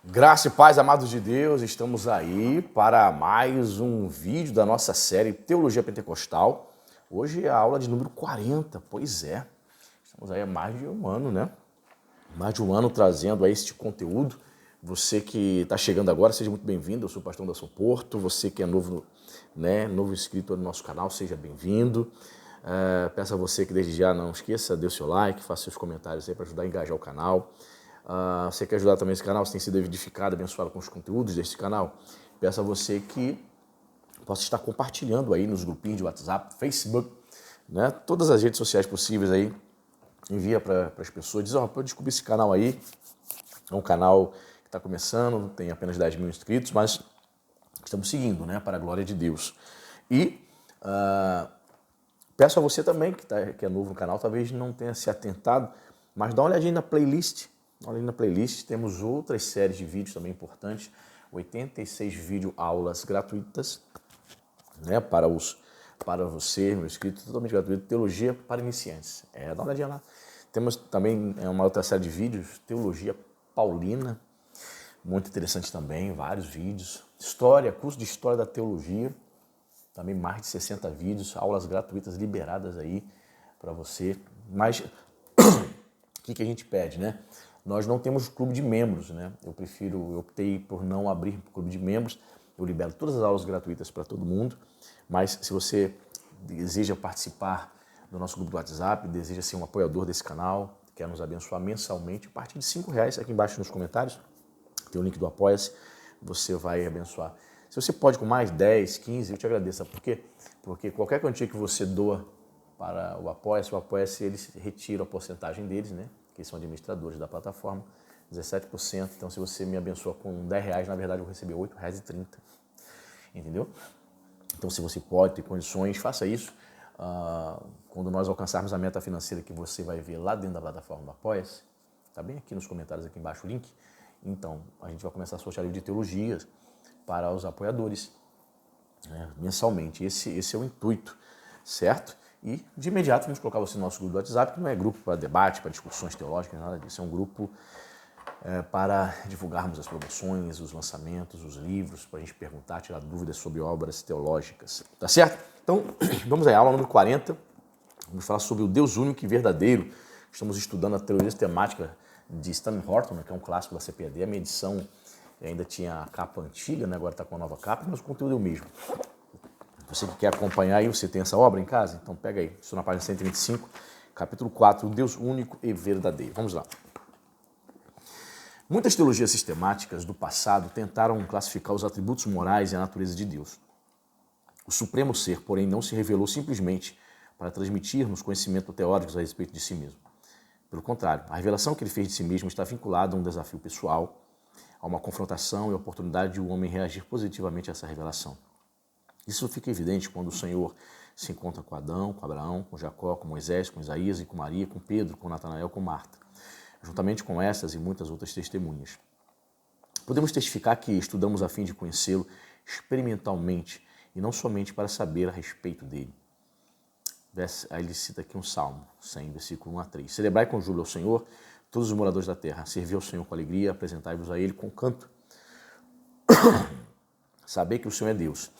Graça e paz, amados de Deus, estamos aí para mais um vídeo da nossa série Teologia Pentecostal. Hoje é a aula de número 40, pois é, estamos aí há mais de um ano, né? Mais de um ano trazendo aí este conteúdo. Você que está chegando agora, seja muito bem-vindo, eu sou o pastor Anderson Porto. Você que é novo, né, novo inscrito no nosso canal, seja bem-vindo. Peço a você que desde já não esqueça, dê o seu like, faça seus comentários aí para ajudar a engajar o canal. Você quer ajudar também esse canal, você tem sido edificado, abençoado com os conteúdos desse canal, peço a você que possa estar compartilhando aí nos grupinhos de WhatsApp, Facebook, né? Todas as redes sociais possíveis aí, envia para as pessoas, diz, eu descobri esse canal aí, é um canal que está começando, tem apenas 10 mil inscritos, mas estamos seguindo, né, para a glória de Deus. E peço a você também, que é novo no canal, talvez não tenha se atentado, mas dá uma olhadinha na playlist. Olha na playlist, temos outras séries de vídeos também importantes, 86 vídeo-aulas gratuitas, né, para você, meu inscrito, totalmente gratuito, Teologia para Iniciantes. Dá uma olhadinha lá. Temos também uma outra série de vídeos, Teologia Paulina, muito interessante também, vários vídeos. História, curso de História da Teologia, também mais de 60 vídeos, aulas gratuitas liberadas aí para você. Mas o que a gente pede, né? Nós não temos clube de membros, né? Eu optei por não abrir clube de membros. Eu libero todas as aulas gratuitas para todo mundo. Mas se você deseja participar do nosso grupo do WhatsApp, deseja ser um apoiador desse canal, quer nos abençoar mensalmente, a partir de R$5, aqui embaixo nos comentários, tem o link do Apoia-se, você vai abençoar. Se você pode com mais 10, 15, eu te agradeço. Por quê? Porque qualquer quantia que você doa para o Apoia-se, eles retiram a porcentagem deles, né? Que são administradores da plataforma, 17%. Então, se você me abençoa com R$10, na verdade, eu vou receber R$8,30. Entendeu? Então, se você pode ter condições, faça isso. Quando nós alcançarmos a meta financeira que você vai ver lá dentro da plataforma do Apoia-se, tá bem aqui nos comentários, aqui embaixo o link. Então, a gente vai começar a sortear livro de teologia para os apoiadores, né, mensalmente. Esse é o intuito, certo? E, de imediato, vamos colocar você no nosso grupo do WhatsApp, que não é grupo para debate, para discussões teológicas, nada disso. É um grupo para divulgarmos as promoções, os lançamentos, os livros, para a gente perguntar, tirar dúvidas sobre obras teológicas. Tá certo? Então, vamos à aula número 40. Vamos falar sobre o Deus único e verdadeiro. Estamos estudando a teologia sistemática de Stanley Horton, né, que é um clássico da CPAD. A minha edição ainda tinha a capa antiga, né, agora está com a nova capa, mas o conteúdo é o mesmo. Você que quer acompanhar aí, você tem essa obra em casa? Então pega aí, estou na página 125, capítulo 4, o Deus único e verdadeiro. Vamos lá. Muitas teologias sistemáticas do passado tentaram classificar os atributos morais e a natureza de Deus. O Supremo Ser, porém, não se revelou simplesmente para transmitir-nos conhecimento teórico a respeito de si mesmo. Pelo contrário, a revelação que ele fez de si mesmo está vinculada a um desafio pessoal, a uma confrontação e a oportunidade de o homem reagir positivamente a essa revelação. Isso fica evidente quando o Senhor se encontra com Adão, com Abraão, com Jacó, com Moisés, com Isaías e com Maria, com Pedro, com Natanael, com Marta, juntamente com essas e muitas outras testemunhas. Podemos testificar que estudamos a fim de conhecê-lo experimentalmente e não somente para saber a respeito dele. Aí ele cita aqui um Salmo 100, versículo 1 a 3. Celebrai com júbilo ao Senhor, todos os moradores da terra. Servi ao Senhor com alegria, apresentai-vos a Ele com canto. Saber que o Senhor é Deus.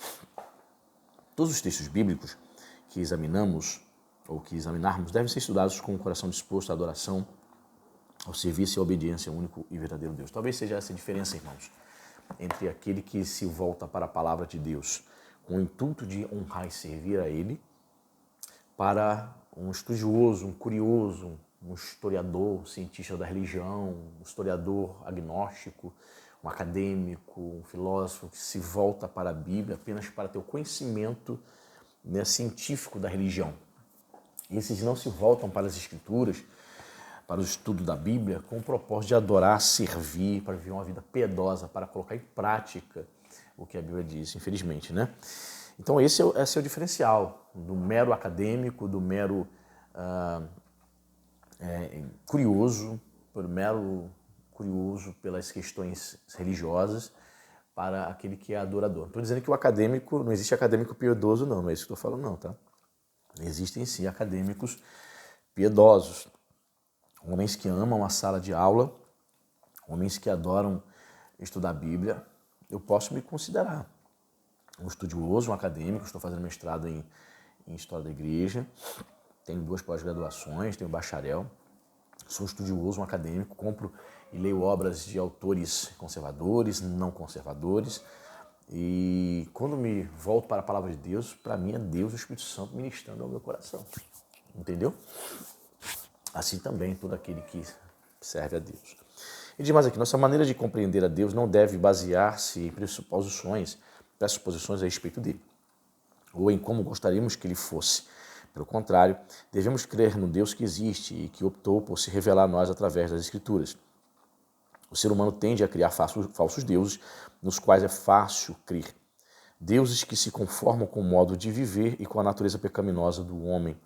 Todos os textos bíblicos que examinamos ou que examinarmos devem ser estudados com o coração disposto à adoração, ao serviço e à obediência ao único e verdadeiro Deus. Talvez seja essa a diferença, irmãos, entre aquele que se volta para a palavra de Deus com o intuito de honrar e servir a Ele, para um estudioso, um curioso, um historiador, um cientista da religião, um historiador agnóstico, um acadêmico, um filósofo que se volta para a Bíblia apenas para ter o conhecimento, né, científico da religião. Esses não se voltam para as Escrituras, para o estudo da Bíblia, com o propósito de adorar, servir, para viver uma vida piedosa, para colocar em prática o que a Bíblia diz, infelizmente, né? Então esse é o diferencial do mero acadêmico, do mero curioso, pelas questões religiosas, para aquele que é adorador. Não estou dizendo que o acadêmico, não existe acadêmico piedoso, não é isso que eu estou falando, não, tá? Existem sim acadêmicos piedosos, homens que amam a sala de aula, homens que adoram estudar a Bíblia, eu posso me considerar um estudioso, um acadêmico. Estou fazendo mestrado em História da Igreja, tenho 2 pós-graduações, tenho bacharel, sou um estudioso, um acadêmico, compro e leio obras de autores conservadores, não conservadores, e quando me volto para a palavra de Deus, para mim é Deus, o Espírito Santo, ministrando ao meu coração. Entendeu? Assim também todo aquele que serve a Deus. E diz mais aqui, nossa maneira de compreender a Deus não deve basear-se em pressuposições a respeito dele, ou em como gostaríamos que ele fosse. Pelo contrário, devemos crer no Deus que existe e que optou por se revelar a nós através das Escrituras. O ser humano tende a criar falsos deuses, nos quais é fácil crer. Deuses que se conformam com o modo de viver e com a natureza pecaminosa do homem.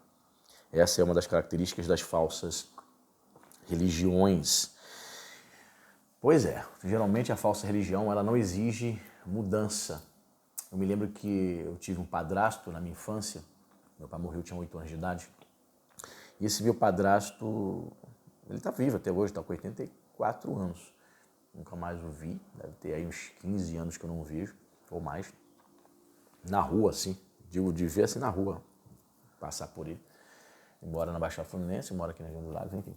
Essa é uma das características das falsas religiões. Pois é, geralmente a falsa religião ela não exige mudança. Eu me lembro que eu tive um padrasto na minha infância, meu pai morreu, eu tinha 8 anos de idade, e esse meu padrasto, ele está vivo até hoje, está com 84 anos. Nunca mais o vi, deve ter aí uns 15 anos que eu não o vejo, ou mais. Na rua, assim, digo de ver assim na rua, passar por ele. Ele mora na Baixada Fluminense, mora aqui na Região dos Lagos, enfim.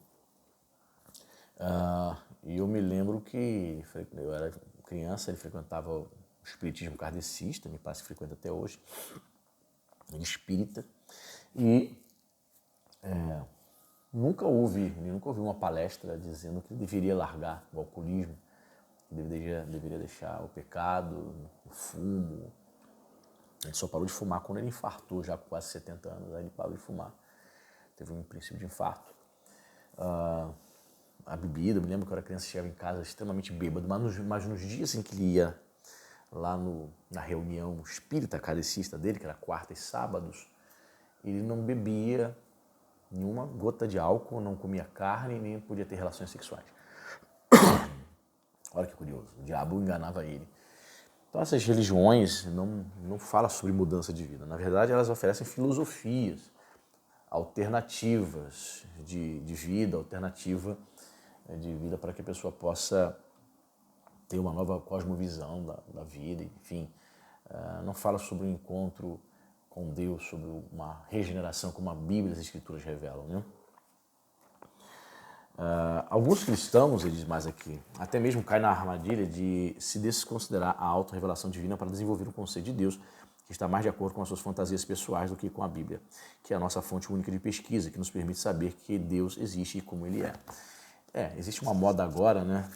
E eu me lembro que eu era criança, ele frequentava o espiritismo kardecista, me parece que frequenta até hoje, ele espírita, e nunca ouvi uma palestra dizendo que ele deveria largar o alcoolismo, que deveria deixar o pecado, o fumo. Ele só parou de fumar quando ele infartou, já com quase 70 anos, aí ele parou de fumar. Teve um princípio de infarto. A bebida, eu me lembro que eu era criança, chegava em casa extremamente bêbado, mas nos dias em que ele ia lá na reunião espírita kardecista dele, que era quarta e sábados, ele não bebia nenhuma gota de álcool, não comia carne, nem podia ter relações sexuais. Olha que curioso, o diabo enganava ele. Então essas religiões não falam sobre mudança de vida. Na verdade, elas oferecem filosofias alternativas de vida, alternativa de vida para que a pessoa possa ter uma nova cosmovisão da vida, enfim. Não fala sobre um encontro com Deus, sobre uma regeneração como a Bíblia e as Escrituras revelam, né? Alguns cristãos, ele diz mais aqui, até mesmo caem na armadilha de se desconsiderar a autorrevelação divina para desenvolver um conceito de Deus que está mais de acordo com as suas fantasias pessoais do que com a Bíblia, que é a nossa fonte única de pesquisa, que nos permite saber que Deus existe e como Ele é. Existe uma moda agora, né?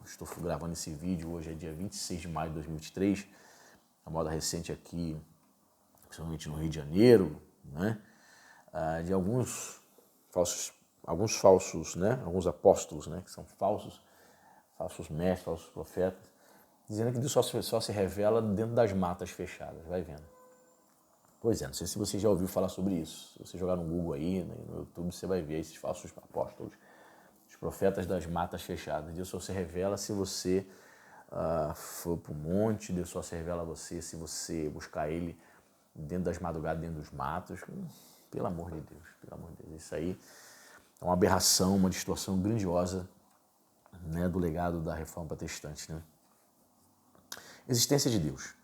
Estou gravando esse vídeo, hoje é dia 26 de maio de 2023, a moda recente aqui, principalmente no Rio de Janeiro, né? De alguns falsos, né? Alguns apóstolos, né? Que são falsos mestres, falsos profetas, dizendo que Deus só se revela dentro das matas fechadas, vai vendo. Pois é, não sei se você já ouviu falar sobre isso. Se você jogar no Google aí, no YouTube, você vai ver esses falsos apóstolos, os profetas das matas fechadas. Deus só se revela se você for para o monte, Deus só se revela a você se você buscar Ele dentro das madrugadas, dentro dos matos. Pelo amor de Deus, pelo amor de Deus. Isso aí é uma aberração, uma distorção grandiosa, né, do legado da Reforma Protestante, né? Existência de Deus.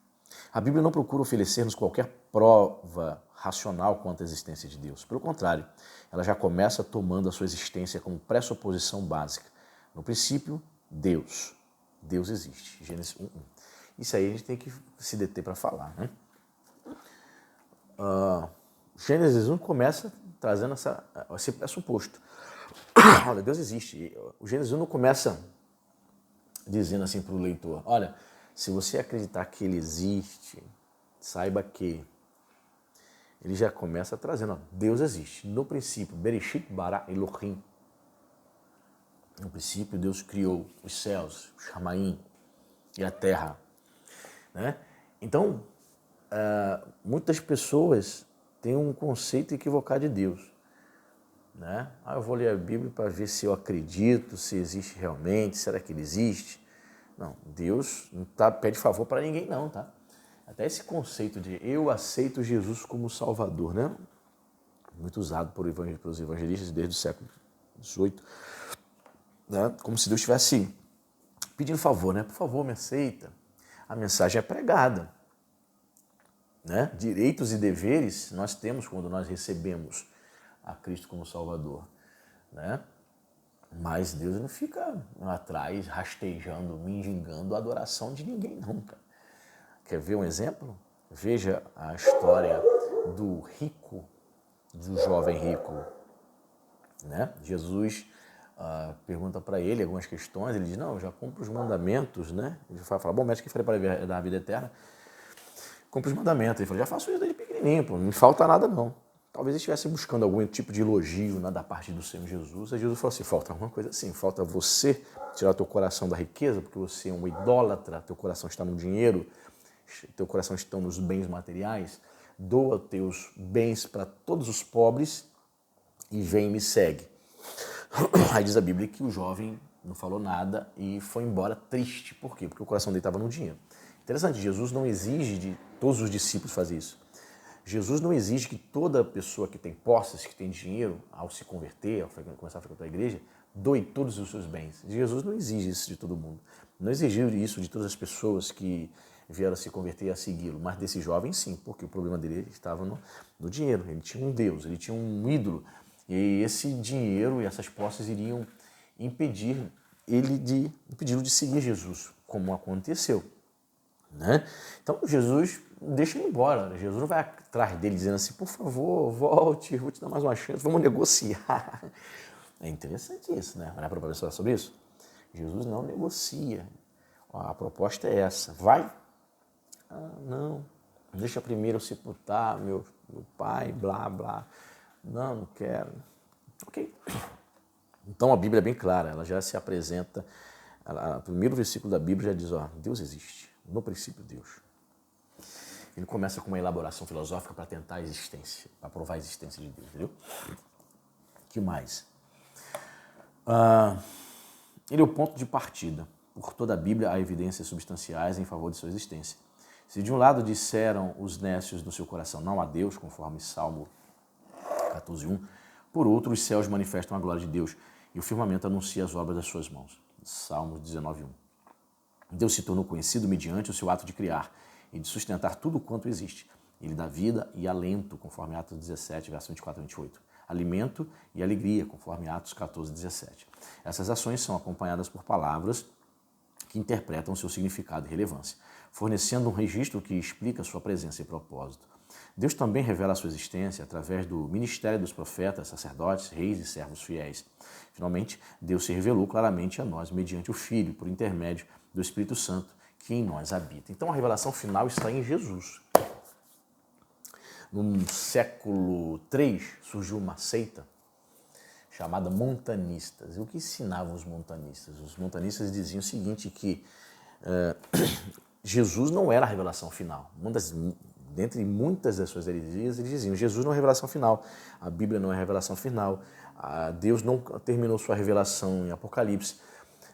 A Bíblia não procura oferecer-nos qualquer prova racional quanto à existência de Deus. Pelo contrário, ela já começa tomando a sua existência como pressuposição básica. No princípio, Deus. Deus existe. Gênesis 1:1. Isso aí a gente tem que se deter para falar, né? Gênesis 1 começa trazendo esse pressuposto. Olha, Deus existe. O Gênesis 1 não começa dizendo assim para o leitor, olha, se você acreditar que Ele existe, saiba que ele já começa trazendo, ó, Deus existe. No princípio, Bereshit bara Elohim. No princípio, Deus criou os céus, o Shamaim e a terra, né? Então, muitas pessoas têm um conceito equivocado de Deus, né? Eu vou ler a Bíblia para ver se eu acredito, se existe realmente, será que Ele existe? Não, Deus não pede favor para ninguém não, tá? Até esse conceito de eu aceito Jesus como Salvador, né? Muito usado pelos evangelistas desde o século XVIII, né? Como se Deus tivesse pedindo favor, né? Por favor, me aceita. A mensagem é pregada, né? Direitos e deveres nós temos quando nós recebemos a Cristo como Salvador, né? Mas Deus não fica atrás rastejando, mendigando a adoração de ninguém, não, cara. Quer ver um exemplo? Veja a história do rico, do jovem rico, né? Jesus pergunta para ele algumas questões, ele diz, não, eu já cumpro os mandamentos, né? Ele fala, bom, mestre, que falei para dar a vida eterna? Cumpre os mandamentos. Ele falou, já faço isso desde pequenininho, pô, não me falta nada não. Talvez ele estivesse buscando algum tipo de elogio, né, da parte do Senhor Jesus. Aí Jesus falou assim, falta alguma coisa assim, falta você tirar teu coração da riqueza, porque você é um idólatra, teu coração está no dinheiro, teu coração está nos bens materiais, doa teus bens para todos os pobres e vem e me segue. Aí diz a Bíblia que o jovem não falou nada e foi embora triste. Por quê? Porque o coração dele estava no dinheiro. Interessante, Jesus não exige de todos os discípulos fazer isso. Jesus não exige que toda pessoa que tem posses, que tem dinheiro, ao se converter, ao começar a frequentar a igreja, doe todos os seus bens. Jesus não exige isso de todo mundo. Não exigiu isso de todas as pessoas que vieram a se converter e a segui-lo. Mas desse jovem, sim, porque o problema dele estava no dinheiro. Ele tinha um Deus, ele tinha um ídolo. E esse dinheiro e essas posses iriam impedi-lo de seguir Jesus, como aconteceu, né? Então Jesus deixa ele embora. Jesus não vai atrás dele dizendo assim, por favor, volte, vou te dar mais uma chance, vamos negociar. É interessante isso, né? Olhar para o professor sobre isso. Jesus não negocia. A proposta é essa. Vai? Não. Deixa primeiro eu sepultar meu pai, blá, blá. Não quero. Ok. Então a Bíblia é bem clara, ela já se apresenta, o primeiro versículo da Bíblia já diz, ó, Deus existe, no princípio Deus. Ele começa com uma elaboração filosófica para tentar a existência, para provar a existência de Deus, entendeu? O que mais? Ele é o ponto de partida. Por toda a Bíblia há evidências substanciais em favor de sua existência. Se de um lado disseram os nécios do seu coração, não há Deus, conforme Salmo 14:1, por outro os céus manifestam a glória de Deus e o firmamento anuncia as obras das suas mãos. Salmos 19:1. Deus se tornou conhecido mediante o seu ato de criar e de sustentar tudo quanto existe. Ele dá vida e alento, conforme Atos 17, verso 24 a 28. Alimento e alegria, conforme Atos 14, 17. Essas ações são acompanhadas por palavras que interpretam seu significado e relevância, fornecendo um registro que explica sua presença e propósito. Deus também revela a sua existência através do ministério dos profetas, sacerdotes, reis e servos fiéis. Finalmente, Deus se revelou claramente a nós mediante o Filho, por intermédio do Espírito Santo, que em nós habita. Então a revelação final está em Jesus. No século III surgiu uma seita chamada montanistas. E o que ensinavam os montanistas? Os montanistas diziam o seguinte, que Jesus não era a revelação final. Dentre muitas das suas heresias, eles diziam, Jesus não é a revelação final, a Bíblia não é a revelação final, Deus não terminou sua revelação em Apocalipse.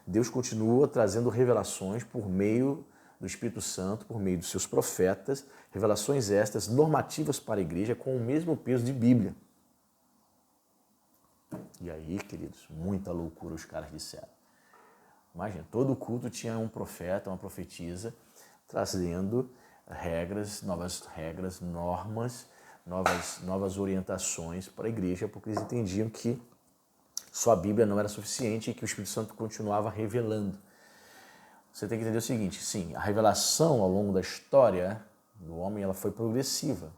Deus continua trazendo revelações por meio do Espírito Santo, por meio dos seus profetas, revelações estas normativas para a igreja com o mesmo peso de Bíblia. E aí, queridos, muita loucura os caras disseram. Imagina, todo culto tinha um profeta, uma profetisa, trazendo regras, normas, novas orientações para a igreja, porque eles entendiam que só a Bíblia não era suficiente e que o Espírito Santo continuava revelando. Você tem que entender o seguinte, sim, a revelação ao longo da história do homem ela foi progressiva,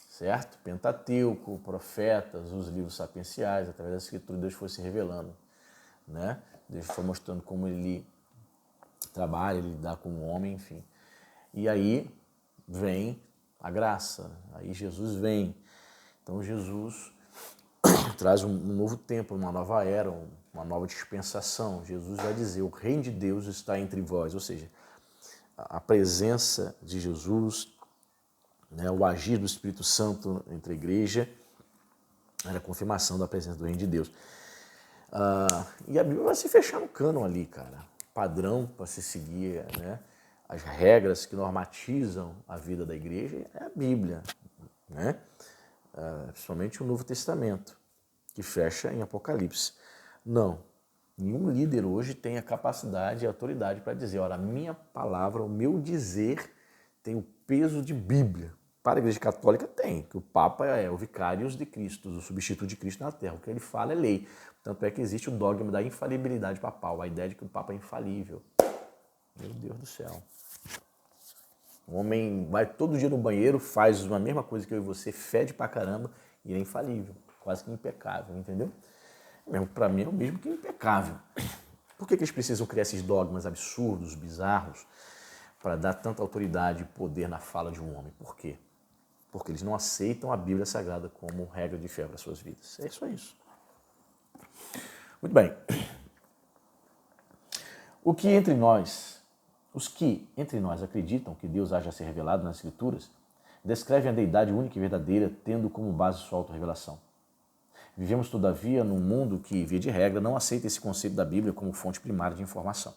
certo? Pentateuco, profetas, os livros sapienciais, através da Escritura, Deus foi se revelando, né? Deus foi mostrando como ele trabalha, ele lidar com o homem, enfim. E aí vem a graça, aí Jesus vem. Então Jesus traz um novo tempo, uma nova era, uma nova dispensação. Jesus vai dizer, o reino de Deus está entre vós, ou seja, a presença de Jesus, né, o agir do Espírito Santo entre a igreja, era a confirmação da presença do reino de Deus. E a Bíblia vai se fechar no cânon ali, cara. Padrão para se seguir, né? As regras que normatizam a vida da igreja é a Bíblia, né? Principalmente o Novo Testamento, que fecha em Apocalipse. Não Nenhum líder hoje tem a capacidade e a autoridade para dizer, olha, a minha palavra, o meu dizer tem o peso de Bíblia. Para a Igreja Católica tem, que o Papa é o vicário de Cristo, o substituto de Cristo na Terra. O que ele fala é lei. Tanto é que existe o dogma da infalibilidade papal, a ideia de que o Papa é infalível. Meu Deus do céu. O homem vai todo dia no banheiro, faz a mesma coisa que eu e você, fede pra caramba e é infalível, quase que impecável, entendeu? Para mim é o mesmo que impecável. Por que eles precisam criar esses dogmas absurdos, bizarros, para dar tanta autoridade e poder na fala de um homem? Por quê? Porque eles não aceitam a Bíblia Sagrada como regra de fé para as suas vidas. É só isso. Muito bem. Os que entre nós acreditam que Deus haja ser revelado nas Escrituras, descrevem a deidade única e verdadeira, tendo como base sua autorrevelação. Vivemos, todavia, num mundo que, via de regra, não aceita esse conceito da Bíblia como fonte primária de informação.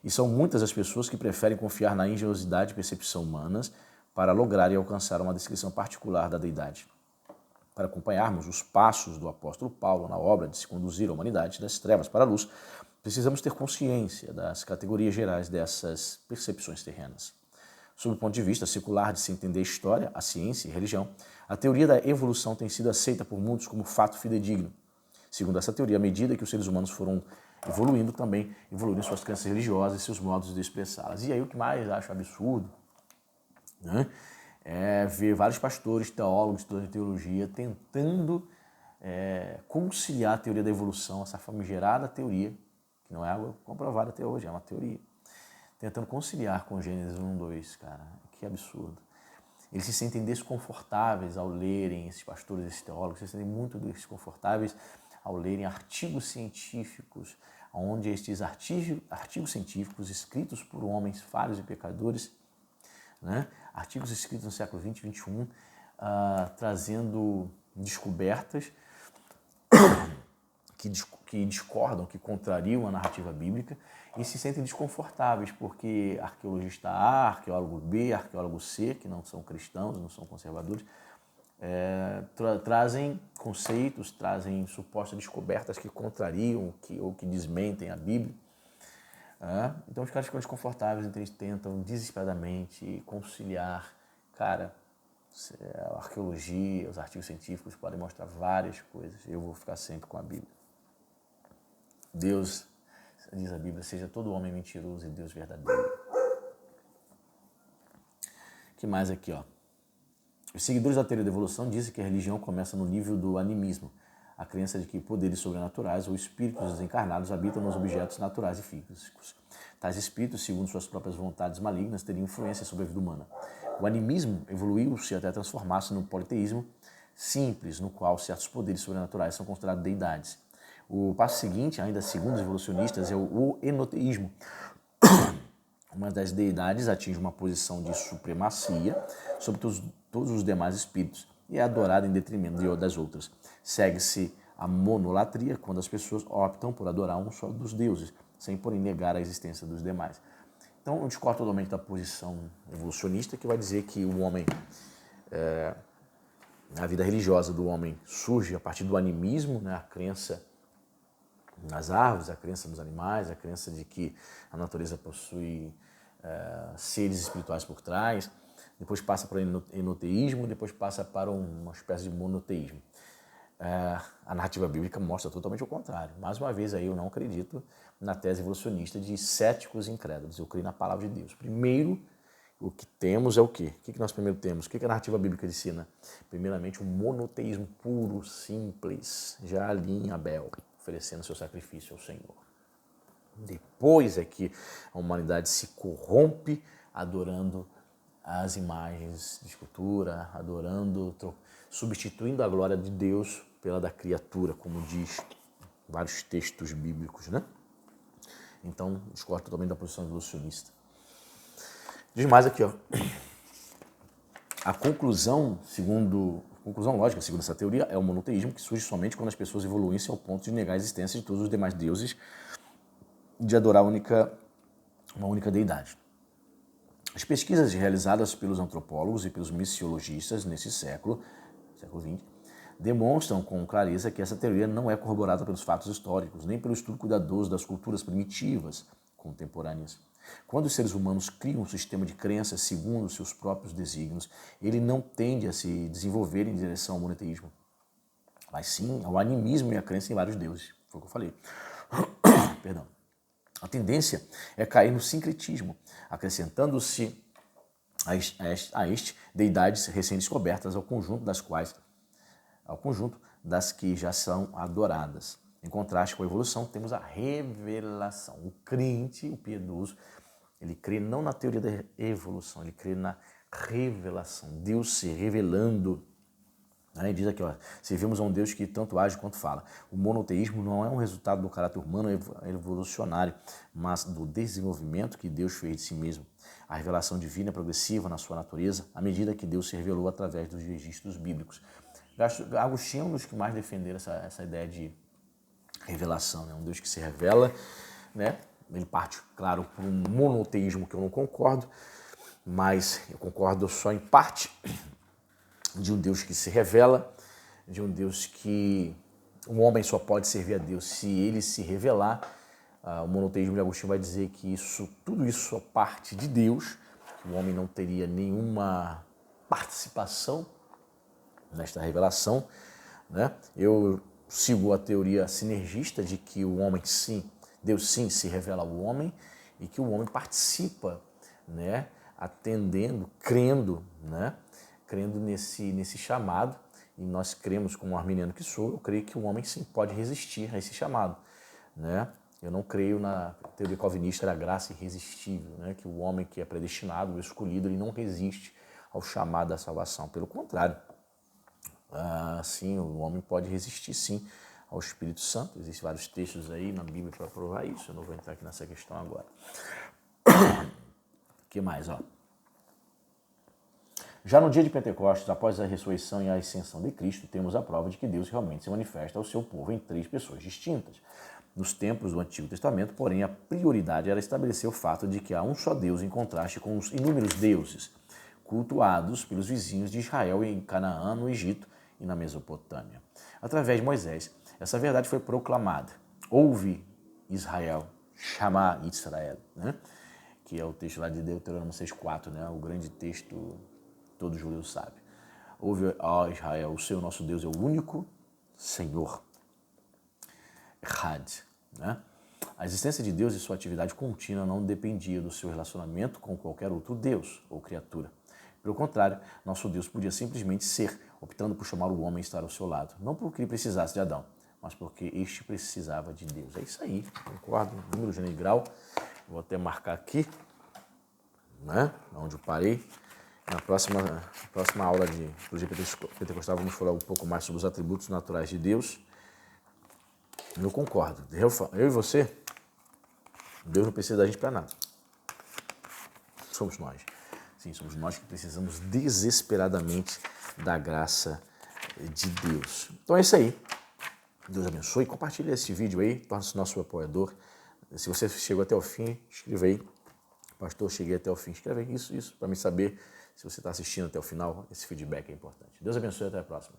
E são muitas as pessoas que preferem confiar na engenhosidade e percepção humanas para lograr e alcançar uma descrição particular da deidade. Para acompanharmos os passos do apóstolo Paulo na obra de se conduzir a humanidade das trevas para a luz, precisamos ter consciência das categorias gerais dessas percepções terrenas. Sob o ponto de vista secular de se entender a história, a ciência e a religião, a teoria da evolução tem sido aceita por muitos como fato fidedigno. Segundo essa teoria, à medida que os seres humanos foram evoluindo, também evoluíram suas crenças religiosas e seus modos de expressá-las. E aí o que mais acho absurdo, né, é ver vários pastores, teólogos, estudantes de teologia tentando conciliar a teoria da evolução, essa famigerada teoria, que não é algo comprovado até hoje, é uma teoria, tentando conciliar com Gênesis 1, 2, cara, que absurdo. Eles se sentem desconfortáveis ao lerem, esses pastores, esses teólogos, se sentem muito desconfortáveis ao lerem artigos científicos, onde estes artigos científicos escritos por homens falhos e pecadores, né, artigos escritos no século XX e XXI, trazendo descobertas que discordam, que contrariam a narrativa bíblica e se sentem desconfortáveis porque arqueologista A, arqueólogo B, arqueólogo C, que não são cristãos, não são conservadores, trazem conceitos, trazem supostas descobertas que contrariam ou que desmentem a Bíblia. Então os caras ficam desconfortáveis, então eles tentam desesperadamente conciliar. Cara, a arqueologia, os artigos científicos podem mostrar várias coisas. Eu vou ficar sempre com a Bíblia. Deus, diz a Bíblia, seja todo homem mentiroso e Deus verdadeiro. O que mais aqui, ó? Os seguidores da teoria da evolução dizem que a religião começa no nível do animismo, a crença de que poderes sobrenaturais ou espíritos desencarnados habitam nos objetos naturais e físicos. Tais espíritos, segundo suas próprias vontades malignas, teriam influência sobre a vida humana. O animismo evoluiu-se até transformar-se no politeísmo simples, no qual certos poderes sobrenaturais são considerados deidades. O passo seguinte, ainda segundo os evolucionistas, é o enoteísmo. Uma das deidades atinge uma posição de supremacia sobre todos os demais espíritos e é adorada em detrimento das outras. Segue-se a monolatria, quando as pessoas optam por adorar um só dos deuses, sem porém negar a existência dos demais. Então, eu discordo totalmente da posição evolucionista, que vai dizer que o homem, a vida religiosa do homem surge a partir do animismo, né, a crença nas árvores, a crença nos animais, a crença de que a natureza possui seres espirituais por trás, depois passa para o enoteísmo, depois passa para uma espécie de monoteísmo. A narrativa bíblica mostra totalmente o contrário. Mais uma vez, aí eu não acredito na tese evolucionista de céticos e incrédulos. Eu creio na palavra de Deus. Primeiro, o que temos é o quê? O que nós primeiro temos? O que a narrativa bíblica ensina? Primeiramente, um monoteísmo puro, simples, já ali em Abel, oferecendo seu sacrifício ao Senhor. Depois é que a humanidade se corrompe adorando as imagens de escultura, substituindo a glória de Deus pela da criatura, como diz vários textos bíblicos, né? Então, discordo totalmente da posição evolucionista. Diz mais aqui, ó. A conclusão lógica, segundo essa teoria, é o monoteísmo, que surge somente quando as pessoas evoluem-se ao ponto de negar a existência de todos os demais deuses, de adorar uma única deidade. As pesquisas realizadas pelos antropólogos e pelos missiologistas nesse século XX, demonstram com clareza que essa teoria não é corroborada pelos fatos históricos, nem pelo estudo cuidadoso das culturas primitivas contemporâneas. Quando os seres humanos criam um sistema de crenças segundo os seus próprios desígnios, ele não tende a se desenvolver em direção ao monoteísmo, mas sim ao animismo e à crença em vários deuses. Foi o que eu falei. Perdão. A tendência é cair no sincretismo, acrescentando-se a este deidades recém-descobertas ao conjunto das que já são adoradas. Em contraste com a evolução, temos a revelação. O crente, o piedoso, ele crê não na teoria da evolução, ele crê na revelação. Deus se revelando. Ele diz aqui, ó, servimos a um Deus que tanto age quanto fala. O monoteísmo não é um resultado do caráter humano evolucionário, mas do desenvolvimento que Deus fez de si mesmo. A revelação divina é progressiva na sua natureza, à medida que Deus se revelou através dos registros bíblicos. Agostinho é um dos que mais defenderam essa ideia de revelação, né? Um Deus que se revela, né? Ele parte, claro, para um monoteísmo que eu não concordo, mas eu concordo só em parte, de um Deus que se revela, de um Deus que um homem só pode servir a Deus se ele se revelar. O monoteísmo de Agostinho vai dizer que tudo isso só parte de Deus, que o homem não teria nenhuma participação nesta revelação, né? Eu sigo a teoria sinergista de que o homem sim, Deus sim se revela ao homem e que o homem participa, né? Atendendo, crendo, né? Crendo nesse chamado, e nós cremos, como arminiano que sou, eu creio que o homem sim pode resistir a esse chamado, né? Eu não creio na teoria calvinista da graça irresistível, né? Que o homem que é predestinado, o escolhido, ele não resiste ao chamado da salvação. Pelo contrário, sim, o homem pode resistir sim ao Espírito Santo. Existem vários textos aí na Bíblia para provar isso, eu não vou entrar aqui nessa questão agora. O que mais, ó? Já no dia de Pentecostes, após a ressurreição e a ascensão de Cristo, temos a prova de que Deus realmente se manifesta ao seu povo em 3 pessoas distintas. Nos tempos do Antigo Testamento, porém, a prioridade era estabelecer o fato de que há um só Deus em contraste com os inúmeros deuses cultuados pelos vizinhos de Israel em Canaã, no Egito e na Mesopotâmia. Através de Moisés, essa verdade foi proclamada. Ouve, Israel, Shama Israel, né? Que é o texto lá de Deuteronômio 6,4, né? O grande texto todo judeu sabe. Ouve, ó Israel, o Senhor nosso Deus é o único Senhor. Had, né? A existência de Deus e sua atividade contínua não dependia do seu relacionamento com qualquer outro Deus ou criatura. Pelo contrário, nosso Deus podia simplesmente ser, optando por chamar o homem a estar ao seu lado. Não porque ele precisasse de Adão, mas porque este precisava de Deus. É isso aí, concordo? Número, gênero e grau. Vou até marcar aqui, né? Onde eu parei. Na próxima aula de teologia pentecostal vamos falar um pouco mais sobre os atributos naturais de Deus. Eu concordo. Eu e você, Deus não precisa da gente para nada. Somos nós. Sim, somos nós que precisamos desesperadamente da graça de Deus. Então é isso aí. Deus abençoe. Compartilhe esse vídeo aí, torne-se nosso apoiador. Se você chegou até o fim, escreva aí. Pastor, cheguei até o fim. Escreve aí isso, para me saber se você está assistindo até o final. Esse feedback é importante. Deus abençoe e até a próxima.